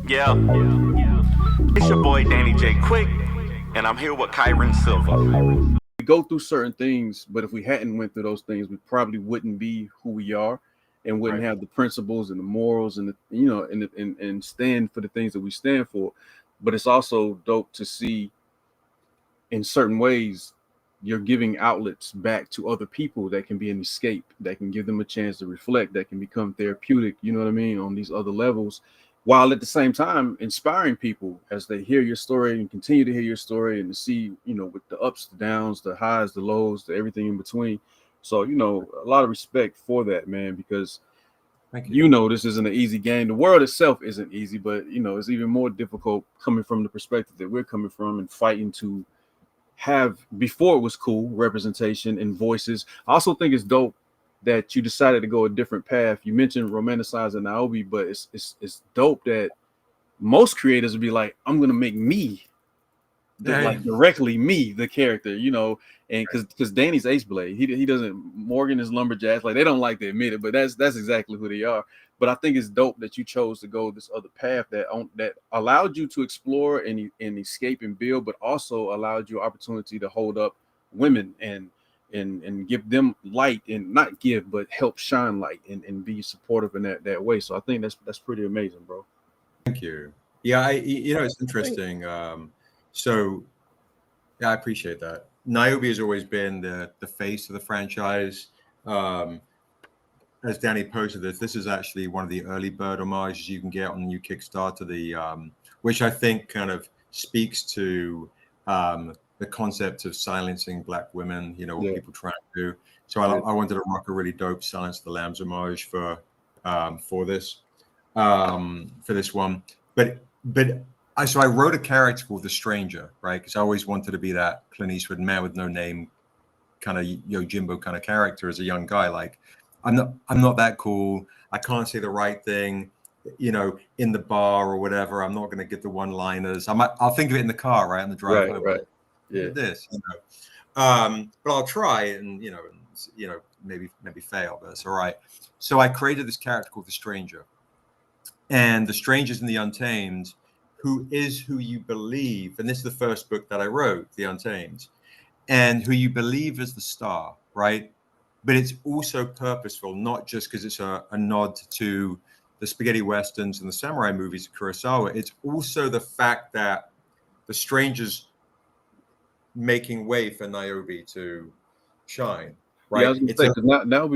Yeah, it's your boy Danny J. Quick, and I'm here with Kyron Silva. We go through certain things, but if we hadn't went through those things, we probably wouldn't be who we are, and wouldn't Right. have the principles and the morals and and stand for the things that we stand for. But it's also dope to see in certain ways you're giving outlets back to other people that can be an escape, that can give them a chance to reflect, that can become therapeutic, you know what I mean, on these other levels, while at the same time inspiring people as they hear your story and continue to hear your story and to see, with the ups, the downs, the highs, the lows, the everything in between. So, a lot of respect for that, man, because Thank you. this isn't an easy game. The world itself isn't easy, but it's even more difficult coming from the perspective that we're coming from and fighting to have, before it was cool, representation and voices. I also think it's dope that you decided to go a different path. You mentioned romanticizing Niobe, but it's dope that most creators would be like, I'm gonna make me Yeah. like directly me the character, and because Danny's Ace Blade, he doesn't. Morgan is Lumberjacks, like they don't like to admit it, but that's exactly who they are. But I think it's dope that you chose to go this other path that allowed you to explore and escape and build, but also allowed you opportunity to hold up women and give them light, and not give but help shine light, and be supportive in that way. So I think that's pretty amazing, bro. Thank you. Yeah, it's interesting. So yeah, I appreciate that. Niobe has always been the face of the franchise. Um, as Danny posted this is actually one of the early bird homages you can get on the new Kickstarter, which I think kind of speaks to the concept of silencing Black women. You know what Yeah, people try to do. So yeah, I wanted to rock a really dope Silence of the Lambs homage for this one. But I wrote a character called the Stranger, right? Because I always wanted to be that Clint Eastwood man with no name, kind of Yojimbo kind of character as a young guy. Like I'm not that cool. I can't say the right thing, in the bar or whatever. I'm not going to get the one-liners. I'll think of it in the car, right, on the drive right, home. right. Like, look Yeah, at this, but I'll try and maybe fail, but it's all right. So I created this character called the Stranger, and the Strangers in the Untamed, who is who you believe, and this is the first book that I wrote, The Untamed, and who you believe is the star, right? But it's also purposeful, not just because it's a nod to the spaghetti westerns and the samurai movies of Kurosawa. It's also the fact that the Strangers making way for Niobe to shine, yeah. I right? was gonna It's say a because now